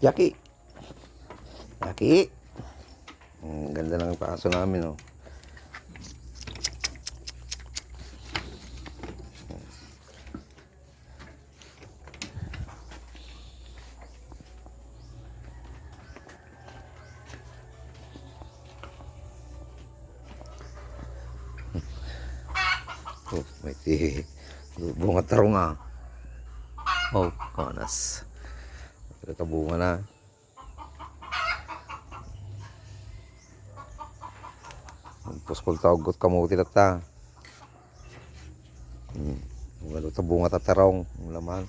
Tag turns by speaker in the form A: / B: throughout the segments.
A: Yaki. Yaki. Ang ganda ng paso namin, oh. Oh, may bunga tarong, ah. Oh, panas. Kabunga na. Puskol tawgot kamuti na ta. Walo ta bunga tatarong. Ang laman.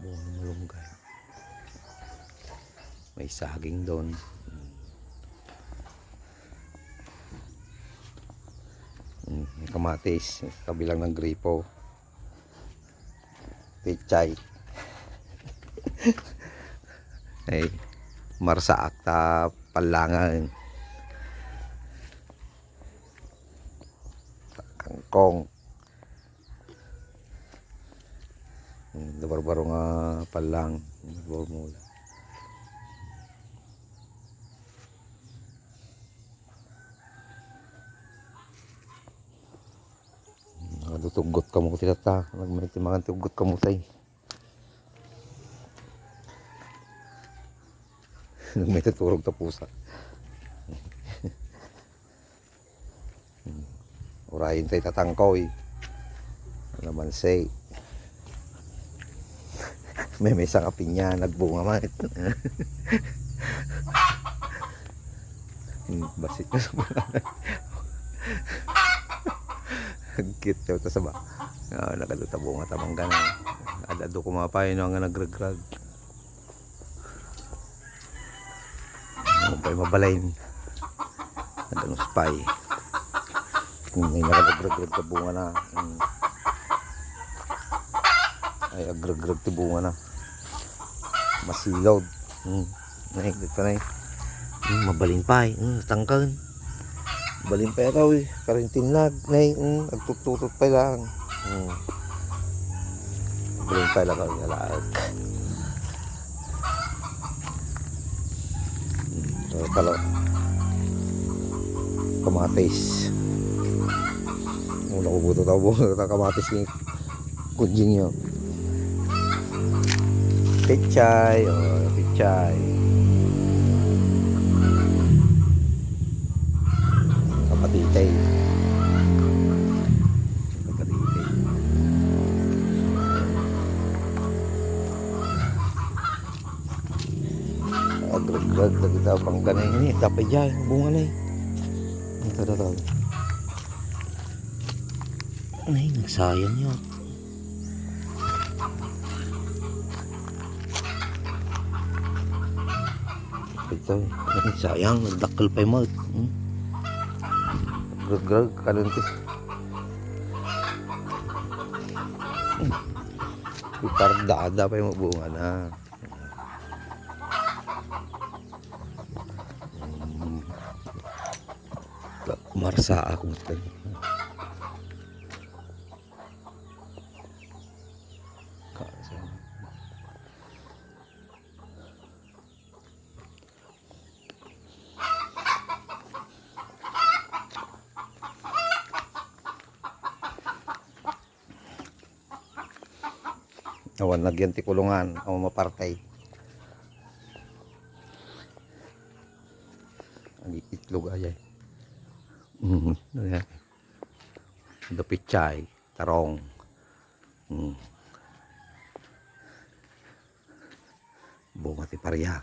A: Bunga malunggay. May saging doon. May kamatis. Kabilang ng gripo. Pechay. Ay, marsaak ta palangan. Kangkong. Dabar-baro nga palang. Dabar-mula. Tugot ka mo tinata. Nagmanitimangan tugot ka mo tay. May tuturog ta pusa. Urayin tay tatangkoy. Alaman say. May isang kapinya nagbunga man. Basit na sa mga. Cute daw ito sa ba. Nakaluta bunga tamang gana. Adado kumapay no nga nagregrag. Mabay mabalain. Nagano spy. May nakagrag ta bunga na. Ay agrag ti bunga na. Masilod. Naigit pa na eh. Mabalin pa eh. Tangkan. Balin pa ito eh. Karintinlag. Nagtututot pa lang. Balin pa lang kami nalaag. Talo. Kamatis. Mula ko buto tao buto kamatis ni kunjing nyo. Pechay. Pechay. Kapatitay. Agrag-grag na kita pang ganay ini. Tapay dyan. Bunga na eh. Ito na tawag. Ay, nagsayang yun. Ito eh. Sayang. Nagdakal pa yung mag. Agrag-grag. Kalantis. Ipardada pa yung bunga na. Marsa ako ito. Awan nagyan ti kulungan o mapartay. Ang itlog ay. Dapichay, tarong. Bunga ti parya.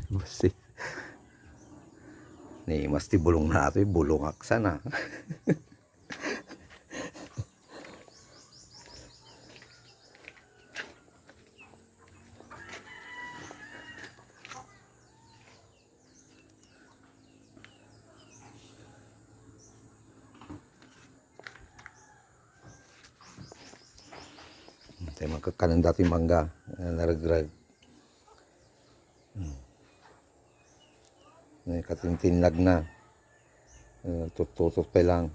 A: Basit. Ni mas ti bulong na ito, bulong aksan na. Tayo magkakanan dati mangga. Naragrag. Katintinlag na. Tututok pa lang.